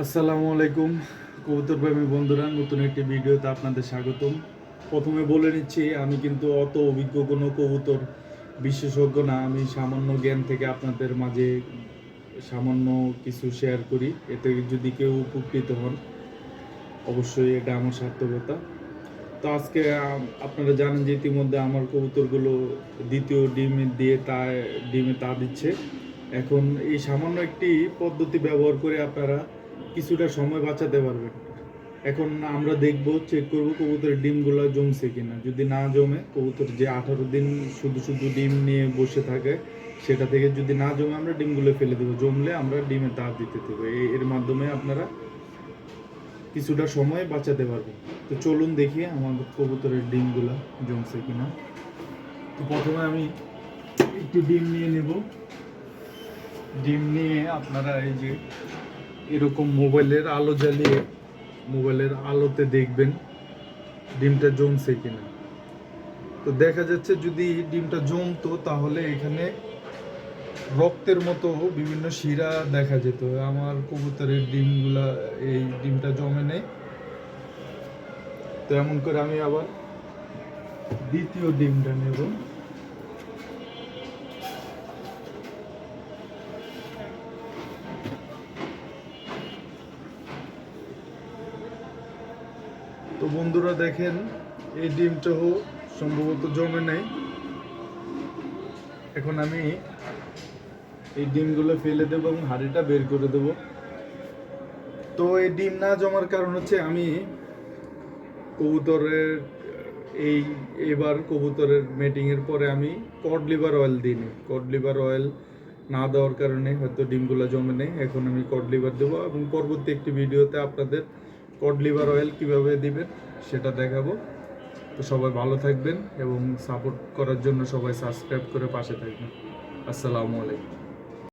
আসসালামু আলাইকুম কবুতর প্রেমী বন্ধুরা, নতুন একটি ভিডিওতে আপনাদের স্বাগতম। প্রথমে বলে নিচ্ছি, আমি কিন্তু অত অভিজ্ঞ কোনো কবুতর বিশেষজ্ঞ না। আমি সামান্য জ্ঞান থেকে আপনাদের মাঝে সামান্য কিছু শেয়ার করি। এতে যদি কেউ উপকৃত হন, অবশ্যই এটা আমার সার্থকতা। তো আজকে আপনারা জানেন যে ইতিমধ্যে আমার কবুতরগুলো দ্বিতীয় ডিমে তা দিচ্ছে। এখন এই সামান্য একটি পদ্ধতি ব্যবহার করে আপনারা কিছুটা সময় বাঁচাতে পারবেন। এখন আমরা দেখব, চেক করব কবুতরের ডিমগুলো জমছে কিনা। যদি না জমে, কবুতর যে 18 দিন শুধু শুধু ডিম নিয়ে বসে থাকে, সেটা থেকে যদি না জমে আমরা ডিমগুলো ফেলে দেবো। জমলে আমরা ডিমে তাপ দিতে দেবো। এর মাধ্যমে আপনারা কিছুটা সময় বাঁচাতে পারবেন। তো চলুন দেখি আমার কবুতরের ডিমগুলো জমছে কিনা। তো প্রথমে আমি একটি ডিম নিয়ে নেব। ডিম নিয়ে আপনারা এই যে এরকম মোবাইলের আলো জ্বালিয়ে মোবাইলের আলোতে দেখবেন ডিমটা জমছে কিনা। তো দেখা যাচ্ছে যদি ডিমটা জমতো তাহলে এখানে রক্তের মতো বিভিন্ন শিরা দেখা যেত। আমার কবুতরের ডিমগুলা এই ডিমটা জমে নেই। তো এমন করে আমি আবার দ্বিতীয় ডিমটা নেব। তো বন্ধুরা দেখেন, এই ডিমটাও সম্ভবত জমে নেই। এখন আমি এই ডিমগুলো ফেলে দেবো এবং হাঁড়িটা বের করে দেব। তো এই ডিম না জমার কারণ হচ্ছে আমি কবুতরের এই এবার কবুতরের মেটিংয়ের পরে আমি কড লিভার অয়েল দিইনি। কড লিভার অয়েল না দেওয়ার কারণে হয়তো ডিমগুলো জমে নেই। এখন আমি কড লিভার দেবো এবং পরবর্তী একটি ভিডিওতে আপনাদের কড লিভার অয়েল কীভাবে দিবেন সেটা দেখাবো। তো সবাই ভালো থাকবেন এবং সাপোর্ট করার জন্য সবাই সাবস্ক্রাইব করে পাশে থাকবেন। আসসালামু আলাইকুম।